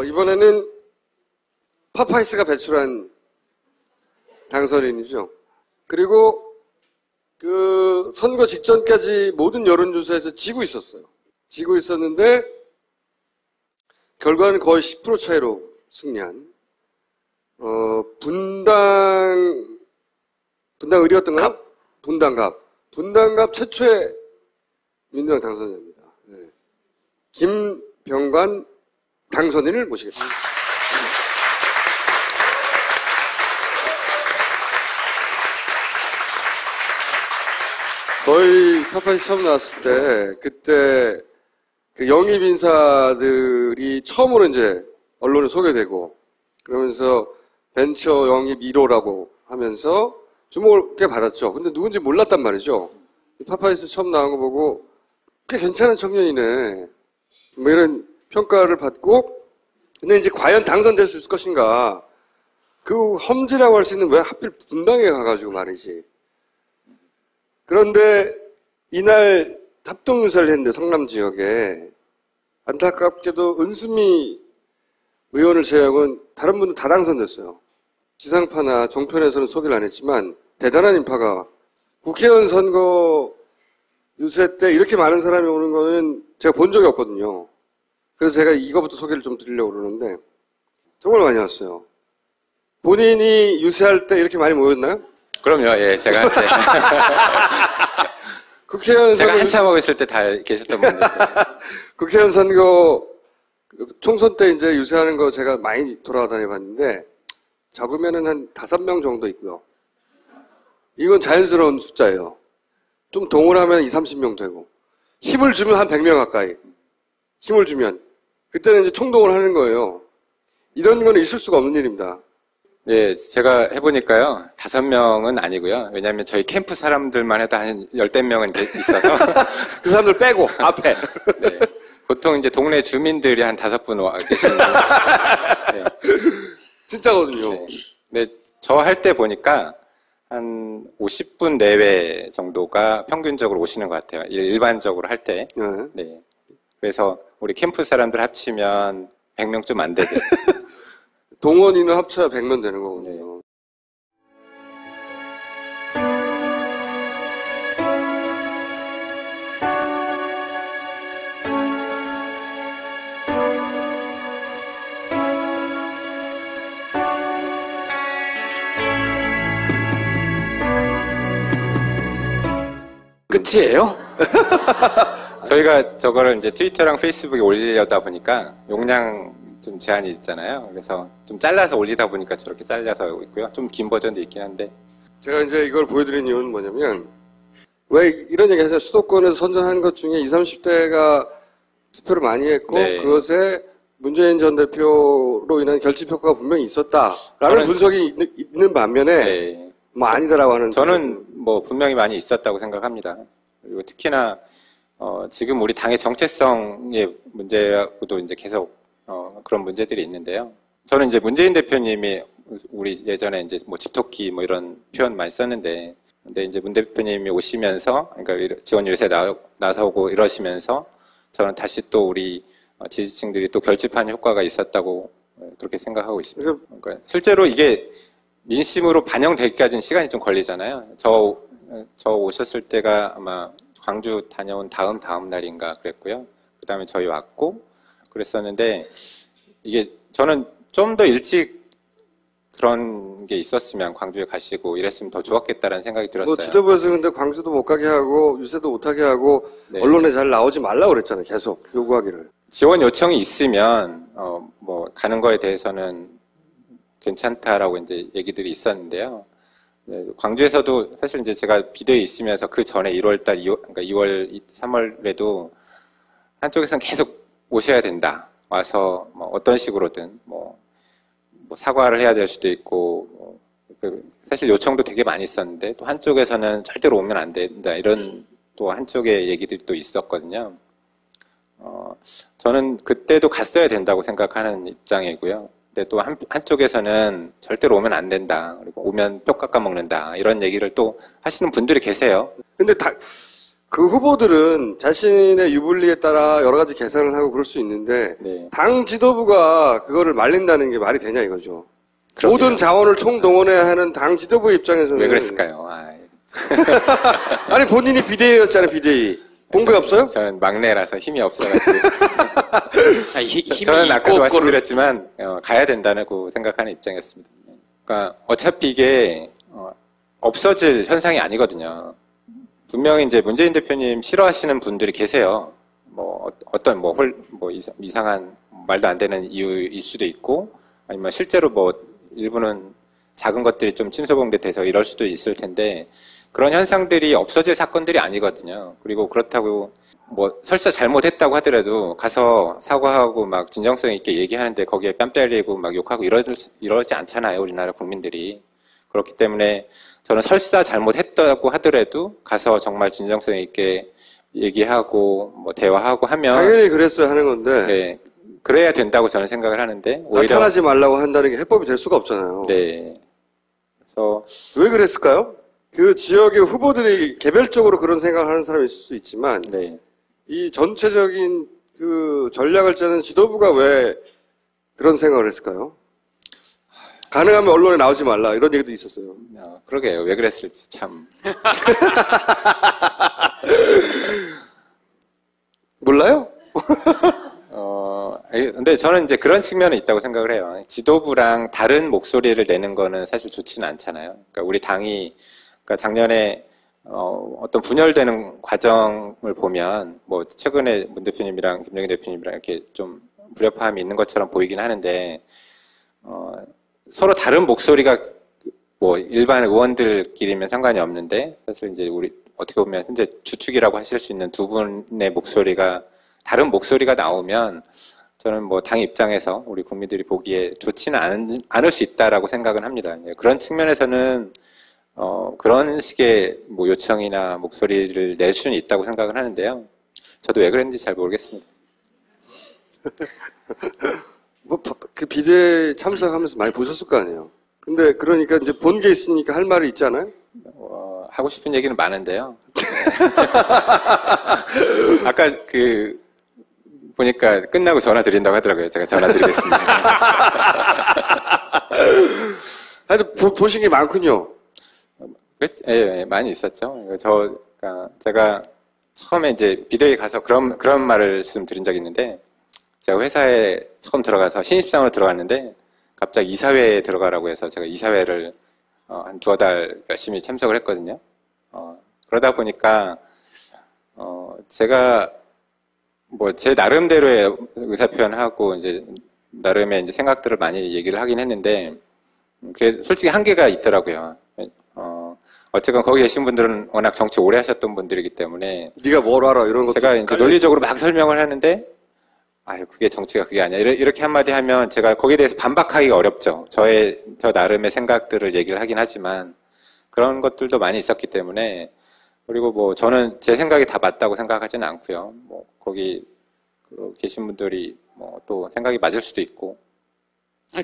이번에는 파파이스가 배출한 당선인이죠. 그리고 그 선거 직전까지 모든 여론조사에서 지고 있었어요. 지고 있었는데 결과는 거의 10% 차이로 승리한 분당 의리였던가요? 분당갑 최초의 민주당 당선자입니다. 네. 김병관 당선인을 모시겠습니다. 저희 파파이스 처음 나왔을 때 그때 그 영입 인사들이 처음으로 이제 언론에 소개되고 그러면서 벤처 영입 1호라고 하면서 주목을 꽤 받았죠. 근데 누군지 몰랐단 말이죠. 파파이스 처음 나온 거 보고 꽤 괜찮은 청년이네. 뭐 이런 평가를 받고 근데 이제 과연 당선될 수 있을 것인가. 그 험지라고 할 수 있는 왜 하필 분당에 가가지고 말이지. 그런데 이날 합동유사를 했는데 성남 지역에 안타깝게도 은수미 의원을 제외하고는 다른 분들 다 당선됐어요. 지상파나 종편에서는 소개를 안 했지만 대단한 인파가 국회의원 선거 유세 때 이렇게 많은 사람이 오는 거는 제가 본 적이 없거든요. 그래서 제가 이거부터 소개를 좀 드리려고 그러는데 정말 많이 왔어요. 본인이 유세할 때 이렇게 많이 모였나요? 그럼요. 예, 제가 할 때. 국회의원 제가 선거 한참 하고 있을 때 다 계셨던 분들. 국회의원 선거 총선 때 이제 유세하는 거 제가 많이 돌아다녀 봤는데 적으면은 한 5명 정도 있고요. 이건 자연스러운 숫자예요. 좀 동원하면 20, 30명 되고 힘을 주면 한 100명 가까이 힘을 주면 그때는 이제 총동원 하는 거예요. 이런 거는 있을 수가 없는 일입니다. 예, 제가 해보니까요. 5명은 아니고요. 왜냐하면 저희 캠프 사람들만 해도 한 10-명은 있어서. 그 사람들 빼고, 앞에. 네. 보통 이제 동네 주민들이 한 5분 와 계시는. 네. 진짜거든요. 네. 네, 저 할 때 보니까 한 50분 내외 정도가 평균적으로 오시는 것 같아요. 일반적으로 할 때. 네. 그래서 우리 캠프 사람들 합치면 100명 좀 안 되죠. 동원인을 합쳐야 100명 되는 거거든요. 끝이에요? 저희가 저거를 이제 트위터랑 페이스북에 올리려다 보니까 용량 좀 제한이 있잖아요. 그래서 좀 잘라서 올리다 보니까 저렇게 잘려서 있고요. 좀 긴 버전도 있긴 한데. 제가 이제 이걸 보여드린 이유는 뭐냐면, 왜 이런 얘기 하세요? 수도권에서 선전한 것 중에 20, 30대가 투표를 많이 했고, 네. 그것에 문재인 전 대표로 인한 결집 효과가 분명히 있었다라는 분석이 있는 반면에, 네. 뭐 아니다라고 하는. 저는 뭐 분명히 많이 있었다고 생각합니다. 그리고 특히나, 지금 우리 당의 정체성의 문제하고도 이제 계속 그런 문제들이 있는데요. 저는 이제 문재인 대표님이 우리 예전에 이제 뭐 집토끼 뭐 이런 표현 많이 썼는데, 근데 이제 문 대표님이 오시면서, 그러니까 지원 유세 나서고 이러시면서 저는 다시 또 우리 지지층들이 또 결집하는 효과가 있었다고 그렇게 생각하고 있습니다. 그러니까 실제로 이게 민심으로 반영되기까지는 시간이 좀 걸리잖아요. 저 오셨을 때가 아마 광주 다녀온 다음 날인가 그랬고요. 그 다음에 저희 왔고 그랬었는데 이게 저는 좀 더 일찍 그런 게 있었으면 광주에 가시고 이랬으면 더 좋았겠다라는 생각이 들었어요. 뭐 지도부에서 근데 광주도 못 가게 하고 유세도 못 하게 하고 네. 언론에 잘 나오지 말라고 그랬잖아요. 계속 요구하기를. 지원 요청이 있으면 뭐 가는 거에 대해서는 괜찮다라고 이제 얘기들이 있었는데요. 네, 광주에서도 사실 이제 제가 비대위에 있으면서 그 전에 1월달, 그러니까 2월, 3월에도 한쪽에서는 계속 오셔야 된다. 와서 뭐 어떤 식으로든 뭐 사과를 해야 될 수도 있고 사실 요청도 되게 많이 있었는데 또 한쪽에서는 절대로 오면 안 된다. 이런 또 한쪽의 얘기들이 또 있었거든요. 저는 그때도 갔어야 된다고 생각하는 입장이고요. 근데 또 한쪽에서는 절대로 오면 안 된다. 그리고 오면 뼈 깎아 먹는다. 이런 얘기를 또 하시는 분들이 계세요. 근데 그 후보들은 자신의 유불리에 따라 여러 가지 계산을 하고 그럴 수 있는데 네. 당 지도부가 그거를 말린다는 게 말이 되냐 이거죠. 그럼요. 모든 자원을 총동원해야 하는 당 지도부 입장에서는 왜 그랬을까요? 아니 본인이 비대위였잖아요. 비대위. 본 거 없어요? 저는 막내라서 힘이 없어가지고. 힘이 저는 아까도 있고 말씀드렸지만 가야 된다고 생각하는 입장이었습니다. 그러니까 어차피 이게 없어질 현상이 아니거든요. 분명히 이제 문재인 대표님 싫어하시는 분들이 계세요. 뭐 어떤 뭐 이상한 말도 안 되는 이유일 수도 있고, 아니면 실제로 뭐 일부는 작은 것들이 좀 침소봉대돼서 이럴 수도 있을 텐데, 그런 현상들이 없어질 사건들이 아니거든요. 그리고 그렇다고 뭐 설사 잘못했다고 하더라도 가서 사과하고 막 진정성 있게 얘기하는데 거기에 뺨 때리고 막 욕하고 이러지 않잖아요, 우리나라 국민들이. 그렇기 때문에 저는 설사 잘못했다고 하더라도 가서 정말 진정성 있게 얘기하고 뭐 대화하고 하면 당연히 그랬어야 하는 건데 네, 그래야 된다고 저는 생각을 하는데 오히려 나타나지 말라고 한다는 게 해법이 될 수가 없잖아요. 네. 그래서 왜 그랬을까요? 그 지역의 후보들이 개별적으로 그런 생각을 하는 사람이 있을 수 있지만 네. 이 전체적인 그 전략을 짜는 지도부가 왜 그런 생각을 했을까요? 가능하면 언론에 나오지 말라 이런 얘기도 있었어요. 그러게요. 왜 그랬을지 참. 몰라요? 근데 저는 이제 그런 측면은 있다고 생각을 해요. 지도부랑 다른 목소리를 내는 거는 사실 좋지는 않잖아요. 그러니까 우리 당이, 그러니까 작년에, 어떤 분열되는 과정을 보면, 뭐, 최근에 문 대표님이랑 김정인 대표님이랑 이렇게 좀 불협화음이 있는 것처럼 보이긴 하는데, 서로 다른 목소리가 뭐, 일반 의원들끼리면 상관이 없는데, 사실 이제 우리, 어떻게 보면 현재 주축이라고 하실 수 있는 두 분의 목소리가, 다른 목소리가 나오면, 저는 뭐 당 입장에서 우리 국민들이 보기에 좋지는 않을 수 있다라고 생각은 합니다. 그런 측면에서는 그런 식의 뭐 요청이나 목소리를 낼 수는 있다고 생각은 하는데요. 저도 왜 그랬는지 잘 모르겠습니다. 뭐 그 비대 참석하면서 많이 보셨을 거 아니에요. 근데 그러니까 이제 본 게 있으니까 할 말이 있잖아요. 하고 싶은 얘기는 많은데요. 아까 보니까 끝나고 전화 드린다고 하더라고요. 제가 전화 드리겠습니다. 하여튼 보신 게 많군요. 예, 많이 있었죠. 그러니까 제가 처음에 이제 비대위 가서 그런 말씀 드린 적이 있는데, 제가 회사에 처음 들어가서 신입사원으로 들어갔는데, 갑자기 이사회에 들어가라고 해서 제가 이사회를 한 2달 열심히 참석을 했거든요. 그러다 보니까, 제가 뭐 제 나름대로의 의사표현하고 이제 나름의 이제 생각들을 많이 얘기를 하긴 했는데, 그게 솔직히 한계가 있더라고요. 어쨌건 거기 계신 분들은 워낙 정치 오래 하셨던 분들이기 때문에 네가 뭘 알아 이런 거 제가 이제 논리적으로 막 설명을 하는데, 그게 정치가 그게 아니야. 이렇게 한마디 하면 제가 거기에 대해서 반박하기가 어렵죠. 저 나름의 생각들을 얘기를 하긴 하지만 그런 것들도 많이 있었기 때문에, 그리고 뭐 저는 제 생각이 다 맞다고 생각하지는 않고요. 뭐 거기 계신 분들이 뭐 또 생각이 맞을 수도 있고.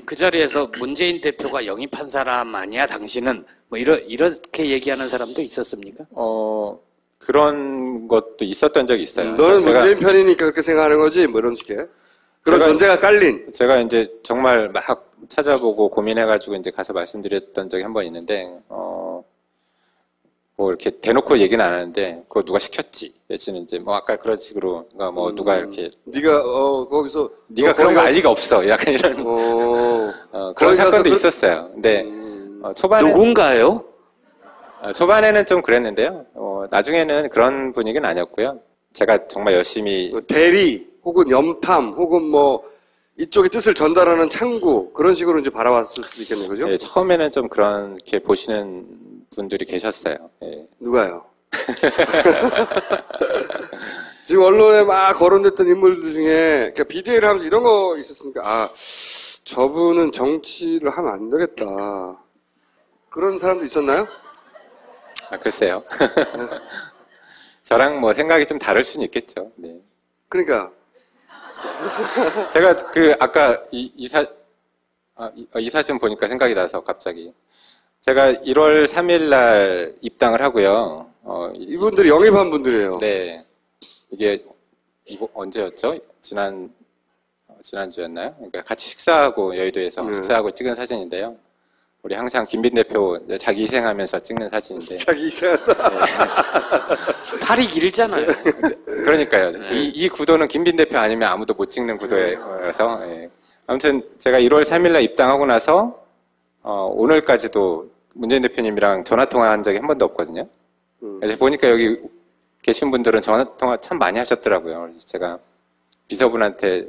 그 자리에서 문재인 대표가 영입한 사람 아니야 당신은 뭐 이렇게 얘기하는 사람도 있었습니까? 그런 것도 있었던 적이 있어요. 너는 제가, 문재인 편이니까 그렇게 생각하는 거지 뭐 이런 식의 그런 전제가 깔린. 제가 이제 정말 막 찾아보고 고민해가지고 이제 가서 말씀드렸던 적이 한 번 있는데, 뭐 이렇게 대놓고 얘기는 안 하는데 그거 누가 시켰지 내지는 이제 뭐 아까 그런 식으로 뭐 누가 이렇게 네가 거기서 네가 그런 거 알 리가 없어 약간 이런 그런 사건도 있었어요. 근데 초반에 누군가요? 초반에는 좀 그랬는데요. 나중에는 그런 분위기는 아니었고요. 제가 정말 열심히 대리 혹은 염탐 혹은 뭐 이쪽의 뜻을 전달하는 창구 그런 식으로 이제 바라봤을 수도 있겠네요, 그죠? 네, 처음에는 좀 그렇게 보시는 분들이 계셨어요. 예. 누가요? 지금 언론에 막 거론됐던 인물들 중에 그러니까 비대위를 하면서 이런 거 있었으니까 저분은 정치를 하면 안 되겠다 그런 사람도 있었나요? 글쎄요. 저랑 뭐 생각이 좀 다를 수는 있겠죠. 네. 그러니까 제가 아까 이 사진 보니까 생각이 나서 갑자기 제가 1월 3일 날 입당을 하고요. 이분들이 영입한 분들이에요. 네. 이게 언제였죠? 지난주였나요? 그러니까 같이 식사하고 여의도에서 네. 식사하고 찍은 사진인데요. 우리 항상 김빈 대표 자기 희생하면서 찍는 사진인데. 자기 이상하다. 팔이 길잖아요. 그러니까요. 이 구도는 김빈 대표 아니면 아무도 못 찍는 구도여서. 예. 아무튼 제가 1월 3일 날 입당하고 나서 오늘까지도 문재인 대표님이랑 전화 통화한 적이 한 번도 없거든요. 그래서 보니까 여기 계신 분들은 전화 통화 참 많이 하셨더라고요. 그래서 제가 비서분한테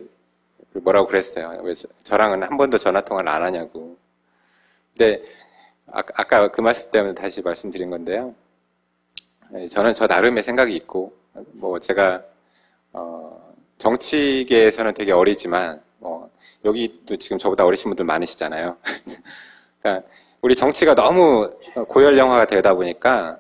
뭐라고 그랬어요. 왜 저랑은 한 번도 전화 통화를 안 하냐고. 근데 아까 그 말씀 때문에 다시 말씀드린 건데요. 저는 저 나름의 생각이 있고, 뭐 제가 정치계에서는 되게 어리지만, 여기도 지금 저보다 어리신 분들 많으시잖아요. 그러니까 우리 정치가 너무 고연령화가 되다 보니까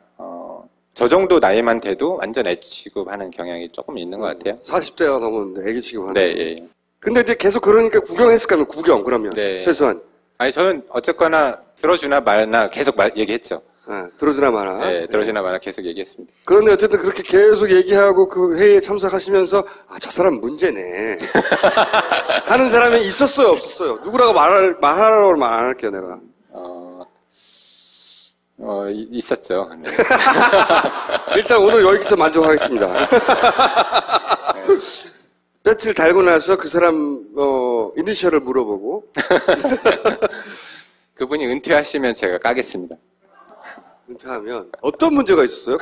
저 정도 나이만 돼도 완전 애기 취급하는 경향이 조금 있는 것 같아요. 40대가 넘었는데 애기 취급하는. 네, 예. 근데 이제 계속 그러니까 구경했을 거면 구경 그러면 네. 최소한. 아니 저는 어쨌거나 들어주나 말나 계속 얘기했죠. 네, 들어주나 마나. 네, 들어주나 말나 계속 얘기했습니다. 그런데 어쨌든 그렇게 계속 얘기하고 그 회의에 참석하시면서 저 사람 문제네 하는 사람이 있었어요, 없었어요? 누구라고 말하라고 말 안 할게요, 내가. 있었죠. 네. 일단 오늘 여기서 만족하겠습니다. 배지를 달고 나서 그 사람 이니셜을 물어보고 그분이 은퇴하시면 제가 까겠습니다. 은퇴하면 어떤 문제가 있었어요?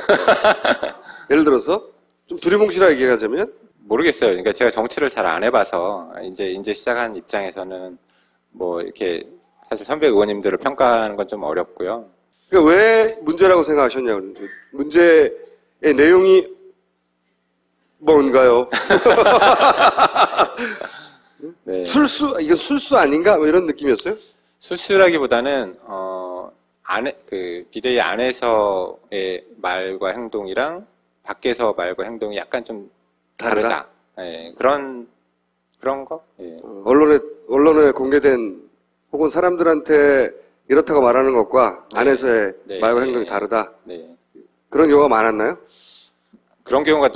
예를 들어서 좀 두리뭉실하게 얘기하자면 모르겠어요. 그러니까 제가 정치를 잘 안 해봐서 이제 시작한 입장에서는 뭐 이렇게 사실 선배 의원님들을 평가하는 건 좀 어렵고요. 그러니까 왜 문제라고 생각하셨냐고. 문제의 내용이 뭔가요? 네. 이건 술수 아닌가? 뭐 이런 느낌이었어요? 수술하기보다는 비대위 안에서의 말과 행동이랑 밖에서 말과 행동이 약간 좀 다르다. 예, 그런 거. 예. 언론에 공개된 혹은 사람들한테 이렇다고 말하는 것과 네. 안에서의 네. 말과 네. 행동이 다르다. 네. 그런 경우가 많았나요? 그런 경우가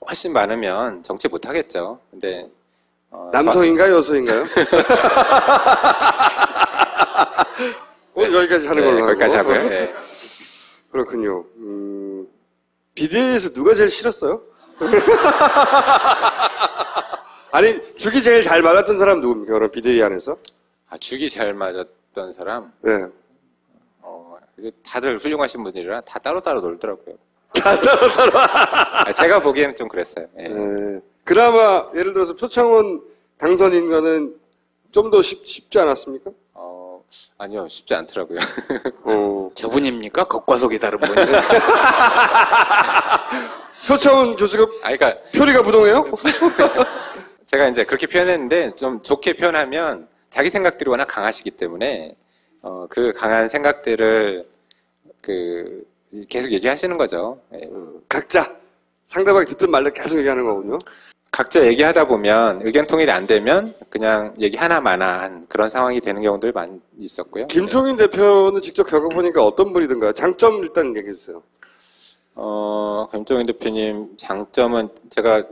훨씬 많으면 정치 못 하겠죠. 근데 남성인가요, 여성인가요? 오늘 여기까지 하는 걸로 하고. 거기까지 하고요. 네. 그렇군요. 비대위에서 누가 제일 싫었어요? 아니, 죽이 제일 잘 맞았던 사람 누굽니까? 그럼 비대위 안에서? 죽이 잘 맞았던 사람. 네. 다들 훌륭하신 분들이라 다 따로따로 놀더라고요. 다 따로따로. 제가 보기에는 좀 그랬어요. 예. 네. 그나마 예를 들어서 표창원 당선인 거는 좀 더 쉽지 않았습니까? 아니요, 쉽지 않더라고요. 저분입니까? 겉과 속이 다른 분이. 표창원 교수가 그러니까 표리가 부동해요? 제가 이제 그렇게 표현했는데 좀 좋게 표현하면 자기 생각들이 워낙 강하시기 때문에 그 강한 생각들을 계속 얘기하시는 거죠. 예. 각자 상대방이 듣든 말든 계속 얘기하는 거군요. 각자 얘기하다 보면 의견 통일이 안 되면 그냥 얘기 하나마나한 그런 상황이 되는 경우들이 많이 있었고요. 김종인 대표는 직접 겪어보니까 어떤 분이든가요? 장점 일단 얘기해 주세요. 김종인 대표님 장점은 제가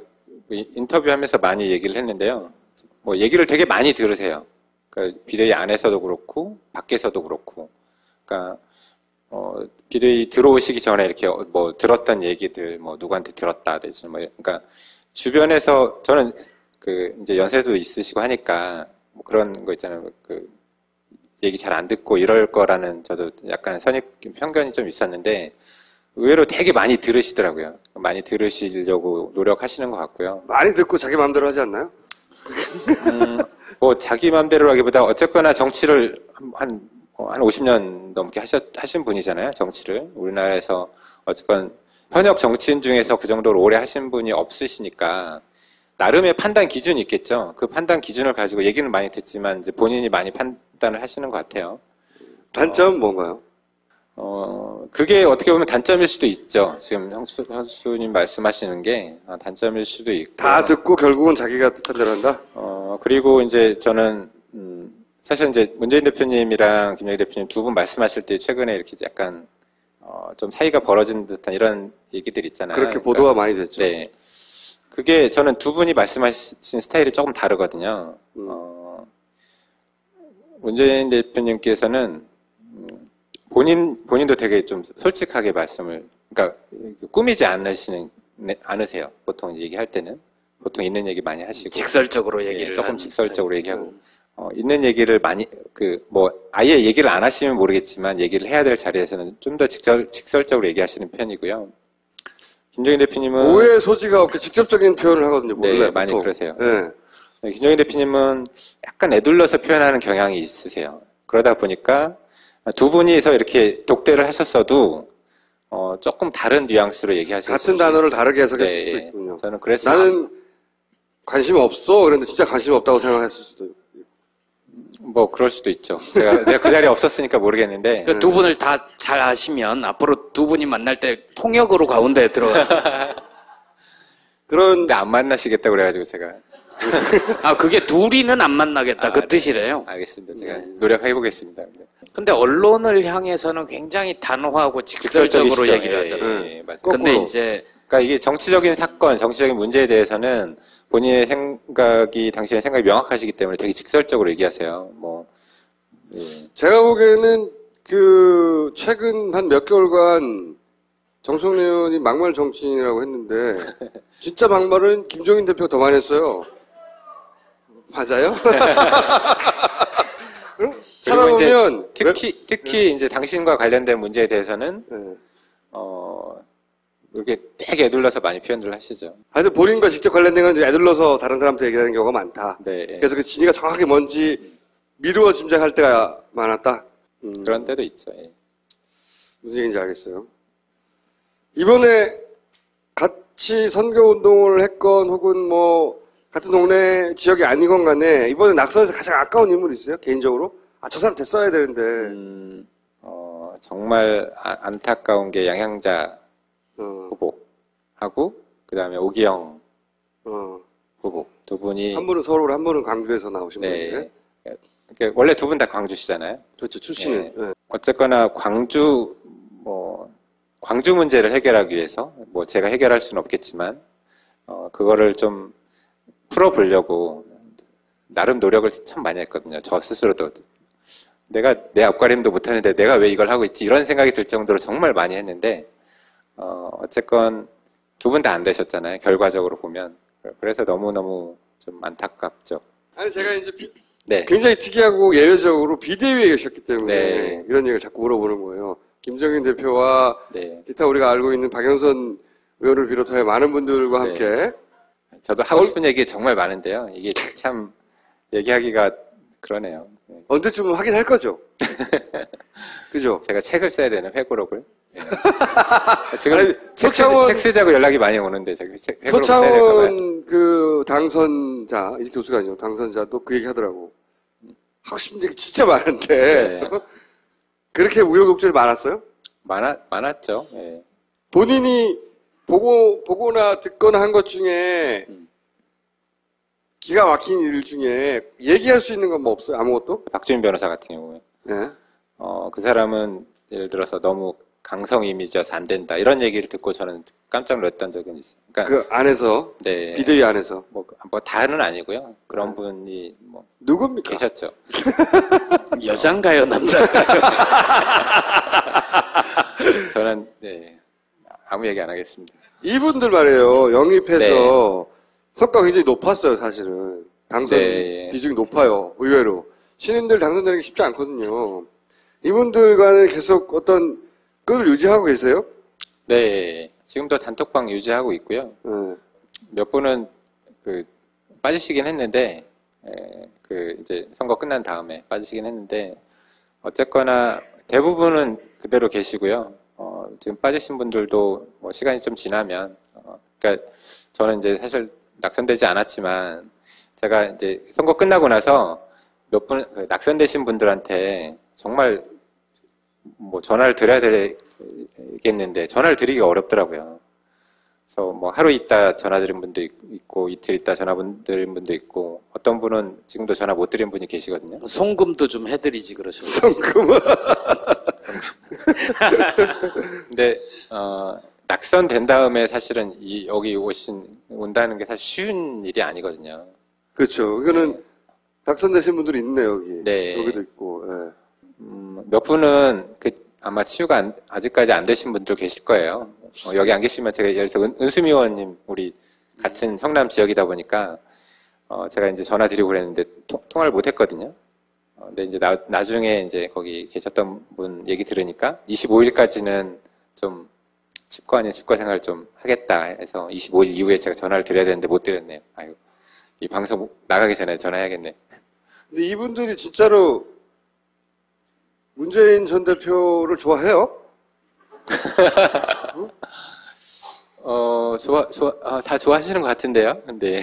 인터뷰하면서 많이 얘기를 했는데요. 뭐 얘기를 되게 많이 들으세요. 그러니까 비대위 안에서도 그렇고 밖에서도 그렇고. 그러니까 비대위 들어오시기 전에 이렇게 뭐 들었던 얘기들 뭐 누구한테 들었다든지 뭐 그러니까 주변에서 저는 이제 연세도 있으시고 하니까 뭐 그런 거 있잖아요. 얘기 잘 안 듣고 이럴 거라는 저도 약간 편견이 좀 있었는데 의외로 되게 많이 들으시더라고요. 많이 들으시려고 노력하시는 것 같고요. 많이 듣고 자기 마음대로 하지 않나요? 뭐 자기 마음대로라기보다 어쨌거나 정치를 한 50년 넘게 하신 분이잖아요. 정치를 우리나라에서 어쨌건 현역 정치인 중에서 그 정도로 오래 하신 분이 없으시니까 나름의 판단 기준이 있겠죠. 그 판단 기준을 가지고 얘기는 많이 듣지만 이제 본인이 많이 판단을 하시는 것 같아요. 단점은 뭔가요? 그게 어떻게 보면 단점일 수도 있죠. 지금 형수님 말씀하시는 게 단점일 수도 있고. 다 듣고 결국은 자기가 뜻한 대로 한다? 그리고 이제 저는, 사실 이제 문재인 대표님이랑 김영희 대표님 두 분 말씀하실 때 최근에 이렇게 약간, 좀 사이가 벌어진 듯한 이런 얘기들 있잖아요. 그렇게 보도가 많이 됐죠. 네. 그게 저는 두 분이 말씀하신 스타일이 조금 다르거든요. 문재인 대표님께서는 본인도 되게 좀 솔직하게 말씀을, 그러니까 꾸미지 않으세요. 보통 얘기할 때는. 보통 있는 얘기 많이 하시고. 직설적으로 예, 얘기를 조금 하는 직설적으로 얘기하고. 있는 얘기를 많이, 아예 얘기를 안 하시면 모르겠지만 얘기를 해야 될 자리에서는 좀 더 직설적으로 얘기하시는 편이고요. 김종인 대표님은. 오해 소지가 없게 직접적인 표현을 하거든요. 네, 원래 많이 보통. 그러세요. 네. 네, 김종인 대표님은 약간 애둘러서 표현하는 경향이 있으세요. 그러다 보니까 두 분이서 이렇게 독대를 하셨어도 조금 다른 뉘앙스로 얘기하실 수 같은 있어요. 단어를 다르게 해석했을 네, 수도 있군요. 저는 그래서 나는 관심 없어. 그런데 진짜 관심 없다고 생각했을 수도 있고. 뭐 그럴 수도 있죠. 내가 그 자리에 없었으니까 모르겠는데 두 분을 다 잘 아시면 앞으로 두 분이 만날 때 통역으로 가운데에 들어가서 그런데 안 만나시겠다고 그래가지고 제가 그게 둘이는 안 만나겠다 그 뜻이래요. 알겠습니다. 제가 노력해 보겠습니다. 근데 언론을 향해서는 굉장히 단호하고 직설적으로 직설적이시죠. 얘기를 하잖아요. 예, 맞아요. 근데 거꾸로. 이제 그러니까 이게 정치적인 사건, 정치적인 문제에 대해서는 본인의 생각이, 당신의 생각이 명확하시기 때문에 되게 직설적으로 얘기하세요. 예. 제가 보기에는 최근 한 몇 개월간 정청래 의원이 막말 정치인이라고 했는데 진짜 막말은 김종인 대표가 더 많이 했어요. 맞아요? 그리고 찾아보면 특히 이제 당신과 관련된 문제에 대해서는 네. 이렇게 되게 애둘러서 많이 표현을 하시죠. 하여튼 본인과 직접 관련된 건 애들러서 다른 사람한테 얘기하는 경우가 많다. 네. 그래서 그 진위가 정확하게 뭔지 미루어 짐작할 때가 많았다. 그런 때도 있죠. 예. 무슨 얘기인지 알겠어요. 이번에 같이 선거운동을 했건 혹은 뭐 같은 동네 지역이 아니건 간에 이번에 낙선에서 가장 아까운 인물이 있어요? 개인적으로? 저 사람 됐어야 되는데. 정말 안타까운 게 양향자 후보하고 그다음에 오기영 후보 두 분이 한 분은 서울, 한 분은 광주에서 나오신 네. 분인데. 그러니까 원래 두 분 다 광주시잖아요. 그렇죠. 출신은. 네. 어쨌거나 광주 문제를 해결하기 위해서 제가 해결할 수는 없겠지만 그거를 좀 풀어보려고 나름 노력을 참 많이 했거든요. 저 스스로도 내가 내 앞가림도 못하는데 내가 왜 이걸 하고 있지 이런 생각이 들 정도로 정말 많이 했는데 어쨌건 두 분 다 안 되셨잖아요. 결과적으로 보면. 그래서 너무너무 좀 안타깝죠. 아니 제가 이제 네. 굉장히 특이하고 예외적으로 비대위에 계셨기 때문에 네. 이런 얘기를 자꾸 물어보는 거예요. 김정인 대표와 네. 기타 우리가 알고 있는 박영선 의원을 비롯하여 많은 분들과 네. 함께 저도 하고 싶은 얘기 정말 많은데요. 이게 참 얘기하기가 그러네요. 언제쯤은 하긴 할 거죠. 그죠? 제가 책을 써야 되는 회고록을. 지금 아니, 책 쓰자고 연락이 많이 오는데 제가 회고록 써야 될까 봐요. 표창원 그 당선자, 이제 교수가 아니고 당선자도 그 얘기 하더라고. 하고 싶은 얘기 진짜 많은데 네. 그렇게 우여곡절이 많았어요? 많았죠. 예. 본인이 보거나 듣거나 한 것 중에 기가 막힌 일 중에 얘기할 수 있는 건 뭐 없어요? 아무것도? 박주민 변호사 같은 경우에 네. 그 사람은 예를 들어서 너무 강성 이미지여서 안 된다 이런 얘기를 듣고 저는 깜짝 놀랐던 적은 있어요. 그러니까 그 안에서 네. 비대위 안에서 뭐 다는 아니고요. 그런 분이 누굽니까? 계셨죠. 여잔가요, 남잔가요? 저는 네, 아무 얘기 안 하겠습니다. 이분들 말이에요. 영입해서 성과가 굉장히 높았어요, 사실은. 당선 네. 비중이 높아요, 의외로. 신인들 당선되는 게 쉽지 않거든요. 이분들과는 계속 어떤 끈을 유지하고 계세요? 네, 지금도 단톡방 유지하고 있고요. 네. 몇 분은 빠지시긴 했는데 이제 선거 끝난 다음에 빠지시긴 했는데 어쨌거나 대부분은 그대로 계시고요. 지금 빠지신 분들도 시간이 좀 지나면 그러니까 저는 이제 사실 낙선되지 않았지만 제가 이제 선거 끝나고 나서 몇 분 낙선되신 분들한테 정말 전화를 드려야 되겠는데 전화를 드리기가 어렵더라고요. 그래서 하루 있다 전화 드린 분도 있고 이틀 있다 전화 드린 분도 있고 어떤 분은 지금도 전화 못 드린 분이 계시거든요. 송금도 좀 해드리지 그러셔. 성금은 근데 낙선된 다음에 사실은 여기 온다는 게 사실 쉬운 일이 아니거든요. 그렇죠. 이거는 당선되신 분들이 있네요, 여기. 네. 여기도 있고. 예. 몇 분은 아마 치유가 아직까지 안 되신 분들 계실 거예요. 여기 안 계시면 제가 예를 들어서 은수미 의원님 우리 같은 성남 지역이다 보니까 제가 이제 전화 드리고 그랬는데 통화를 못 했거든요. 근데 이제 나중에 이제 거기 계셨던 분 얘기 들으니까 25일까지는 좀 집거 아닌 집거 생활을 좀 하겠다 해서 25일 이후에 제가 전화를 드려야 되는데 못 드렸네요. 아유, 이 방송 나가기 전에 전화해야겠네. 근데 이분들이 진짜로 문재인 전 대표를 좋아해요? 다 좋아하시는 것 같은데요. 근데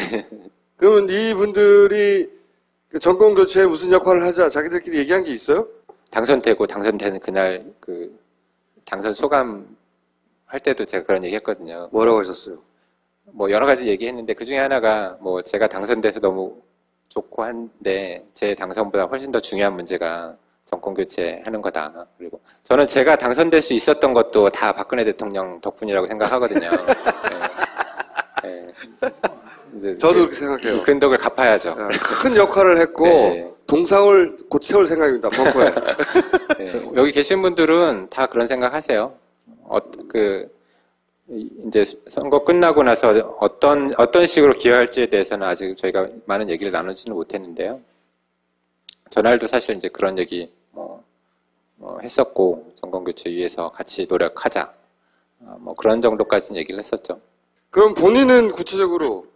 그러면 이분들이 그 정권 교체에 무슨 역할을 하자 자기들끼리 얘기한 게 있어요? 당선되고 당선되는 그날 그 당선 소감 할 때도 제가 그런 얘기 했거든요. 뭐라고 하셨어요? 뭐 여러 가지 얘기했는데 그 중에 하나가 뭐 제가 당선돼서 너무 좋고 한데 제 당선보다 훨씬 더 중요한 문제가 정권 교체하는 거다. 그리고 저는 제가 당선될 수 있었던 것도 다 박근혜 대통령 덕분이라고 생각하거든요. 네. 이제 저도 그렇게 생각해요. 그 덕을 갚아야죠. 큰 역할을 했고 네. 동상을 곧 세울 생각입니다. 벙커에. 네. 여기 계신 분들은 다 그런 생각하세요. 이제 선거 끝나고 나서 어떤 식으로 기여할지에 대해서는 아직 저희가 많은 얘기를 나누지는 못했는데요. 전날도 사실 이제 그런 얘기 했었고 정권 교체 위해서 같이 노력하자. 뭐 그런 정도까지는 얘기를 했었죠. 그럼 본인은 구체적으로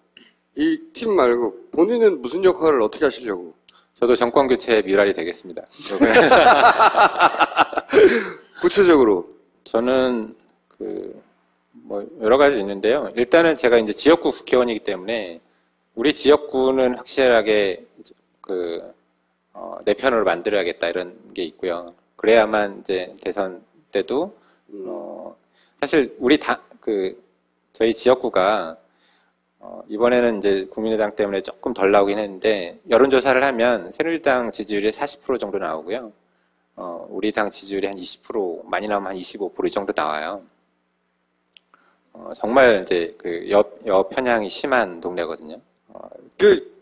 이 팀 말고 본인은 무슨 역할을 어떻게 하시려고? 저도 정권 교체의 미랄이 되겠습니다. 구체적으로 저는 뭐 여러 가지 있는데요. 일단은 제가 이제 지역구 국회의원이기 때문에 우리 지역구는 확실하게 내 편으로 만들어야겠다 이런 게 있고요. 그래야만 이제 대선 때도 사실 저희 지역구가 이번에는 이제 국민의당 때문에 조금 덜 나오긴 했는데 여론조사를 하면 새누리당 지지율이 40% 정도 나오고요. 우리 당 지지율이 한 20%, 많이 나오면 한 25% 이 정도 나와요. 정말 이제 여편향이 심한 동네거든요.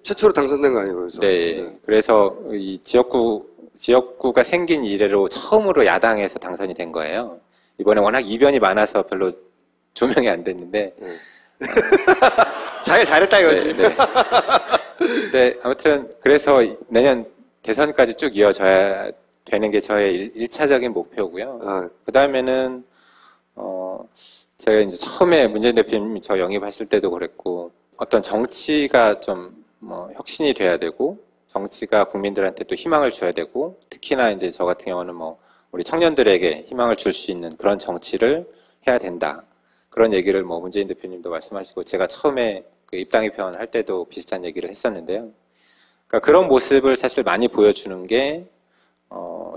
최초로 당선된 거 아니에요, 그래서? 네. 그래서 이 지역구가 생긴 이래로 처음으로 야당에서 당선이 된 거예요. 이번에 워낙 이변이 많아서 별로 조명이 안 됐는데. 자기가 잘했다 이거지. 네. 네, 아무튼 그래서 내년 대선까지 쭉 이어져야 되는 게 저의 1차적인 목표고요. 그 다음에는 제가 이제 처음에 문재인 대표님이 저 영입하실 때도 그랬고 어떤 정치가 좀 혁신이 돼야 되고 정치가 국민들한테 또 희망을 줘야 되고 특히나 이제 저 같은 경우는 우리 청년들에게 희망을 줄 수 있는 그런 정치를 해야 된다. 그런 얘기를 문재인 대표님도 말씀하시고 제가 처음에 그 입당의편 할 때도 비슷한 얘기를 했었는데요. 그러니까 그런 모습을 사실 많이 보여주는 게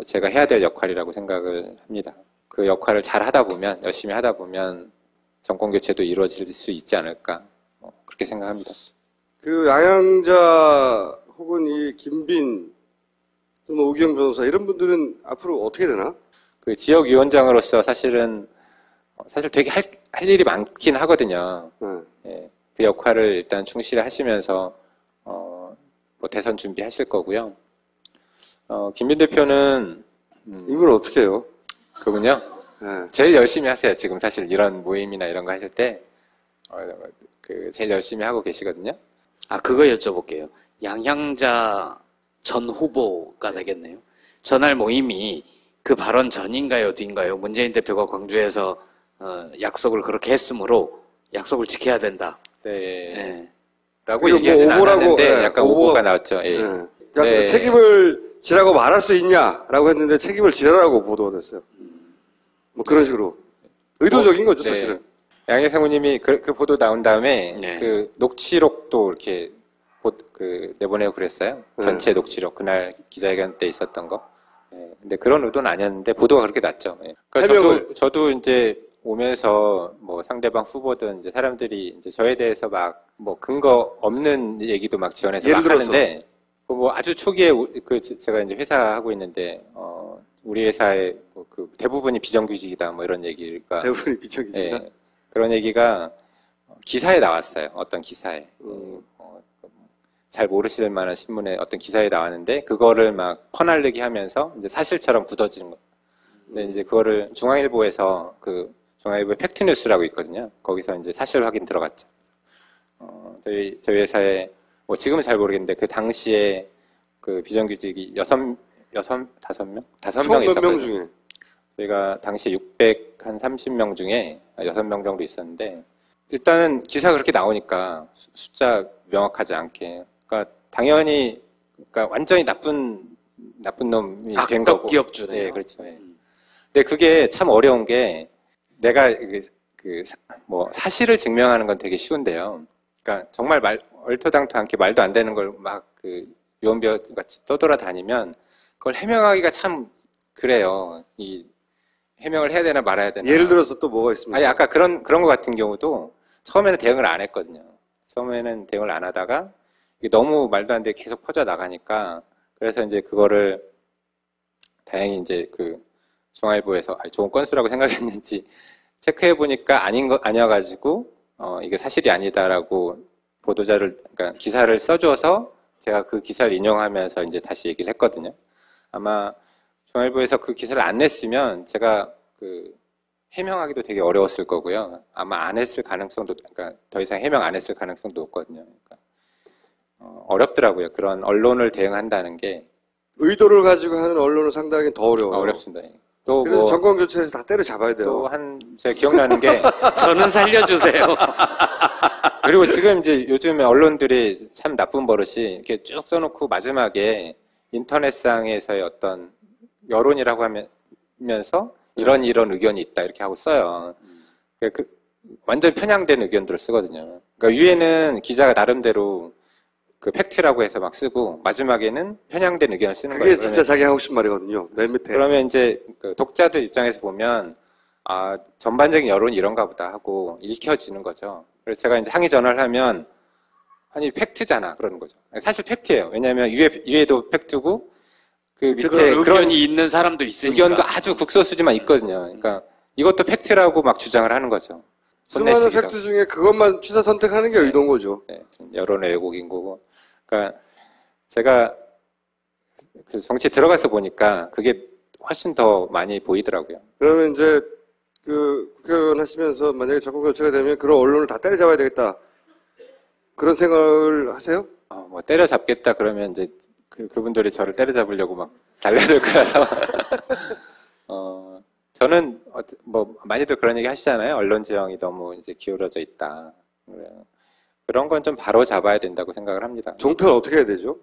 제가 해야 될 역할이라고 생각을 합니다. 그 역할을 잘 하다 보면 열심히 하다 보면 정권 교체도 이루어질 수 있지 않을까 그렇게 생각합니다. 그 양양자 혹은 이 김빈 또는 오기영 변호사 이런 분들은 앞으로 어떻게 되나? 그 지역위원장으로서 사실 되게 할 일이 많긴 하거든요. 예, 그 역할을 일단 충실히 하시면서 대선 준비하실 거고요. 김빈 대표는 이분은 어떻게 해요? 그분요? 네. 제일 열심히 하세요. 지금 사실 이런 모임이나 이런 거 하실 때 제일 열심히 하고 계시거든요. 그거 여쭤볼게요. 양향자 전 후보가 되겠네요. 전날 모임이 그 발언 전인가요, 뒤인가요? 문재인 대표가 광주에서 약속을 그렇게 했으므로 약속을 지켜야 된다. 네. 라고 얘기하진 오보라고, 않았는데 약간 오보가 나왔죠. 예. 네. 책임을 지라고 말할 수 있냐라고 했는데 책임을 지라라고 보도가 됐어요. 그런 식으로 의도적인 거죠, 사실은. 양혜 상무님이 그 보도 나온 다음에 네. 그 녹취록도 이렇게 내보내고 그랬어요. 전체 녹취록 그날 기자회견 때 있었던 거. 근데 그런 의도는 아니었는데 보도가 그렇게 났죠. 그러니까 저도 이제 오면서 상대방 후보든 이제 사람들이 이제 저에 대해서 근거 없는 얘기도 지어내서 막 하는데 아주 초기에 제가 이제 회사 하고 있는데 우리 회사에 그 대부분이 비정규직이다 뭐 이런 얘기가 대부분이 비정규직이다. 예, 그런 얘기가 기사에 나왔어요. 어떤 기사에. 잘 모르실 만한 신문에 어떤 기사에 나왔는데 그거를 막 퍼날르기 하면서 이제 사실처럼 굳어지는 거. 근데 이제 그거를 중앙일보에서 그 중앙일보의 팩트뉴스라고 있거든요. 거기서 이제 사실 확인 들어갔죠. 저희 회사에 뭐 지금은 잘 모르겠는데 그 당시에 그 비정규직이 다섯 명 총 몇 명 있었거든요. 중에? 저희가 당시에 630명 중에 6명 정도 있었는데 일단은 기사가 그렇게 나오니까 숫자 명확하지 않게 그러니까 당연히 그러니까 완전히 나쁜 놈이 된 거고. 기업주네요. 예, 그렇죠. 예. 근데 그게 참 어려운 게 내가 뭐 사실을 증명하는 건 되게 쉬운데요. 그러니까 정말 얼토당토않게 말도 안 되는 걸 막 그 유언비어 같이 떠돌아다니면 그걸 해명하기가 참 그래요. 이 해명을 해야 되나 말아야 되나. 예를 들어서 또 뭐가 있습니까? 아니 아까 그런 거 같은 경우도 처음에는 대응을 안 했거든요. 처음에는 대응을 안 하다가 이게 너무 말도 안 되게 계속 퍼져 나가니까 그래서 이제 그거를 다행히 이제 그 중앙일보에서 좋은 건수라고 생각했는지 체크해 보니까 아니어가지고 이게 사실이 아니다라고 그러니까 기사를 써줘서 제가 그 기사를 인용하면서 이제 다시 얘기를 했거든요. 아마 중앙일보에서 그 기사를 안 냈으면 제가 그 해명하기도 되게 어려웠을 거고요. 아마 안 했을 가능성도, 그러니까 더 이상 해명 안 했을 가능성도 높거든요. 그러니까 어렵더라고요. 그런 언론을 대응한다는 게. 의도를 가지고 하는 언론을 상당히 더 어려워요. 어렵습니다. 또 그래서 뭐, 정권 교체해서 다 때려잡아야 돼요. 제가 기억나는 게. 저는 살려주세요. 그리고 지금 이제 요즘에 언론들이 참 나쁜 버릇이 이렇게 쭉 써놓고 마지막에 인터넷상에서의 어떤 여론이라고 하면서 이런 의견이 있다 이렇게 하고 써요. 완전 편향된 의견들을 쓰거든요. 그러니까 위에는 기자가 나름대로 그 팩트라고 해서 막 쓰고 마지막에는 편향된 의견을 쓰는 그게 거예요. 진짜 자기 하고 싶은 말이거든요. 맨 밑에. 그러면 이제 그 독자들 입장에서 보면 아 전반적인 여론이 이런가 보다 하고 읽혀지는 거죠. 그래서 제가 이제 항의 전화를 하면 아니 팩트잖아 그러는 거죠. 사실 팩트예요. 왜냐하면 위에도 팩트고 그 밑에 그런 의견이 있는 사람도 있으니까. 의견도 아주 극소수지만 있거든요. 그러니까 이것도 팩트라고 막 주장을 하는 거죠. 수많은 혼내시기도 팩트 중에 그것만 취사 선택하는 게 의도인 거죠. 네, 여론의 왜곡인 거고. 그러니까 제가 그 정치에 들어가서 보니까 그게 훨씬 더 많이 보이더라고요. 그러면 이제 그 국회의원 하시면서 만약에 정권 교체가 되면 그런 언론을 다 때려잡아야 되겠다. 그런 생각을 하세요? 뭐 때려잡겠다 그러면 이제 그분들이 저를 때려잡으려고 막 달려들 거라서. 저는 뭐 많이들 그런 얘기 하시잖아요. 언론 지형이 너무 이제 기울어져 있다. 그런 건 좀 바로 잡아야 된다고 생각을 합니다. 종편 어떻게 해야 되죠?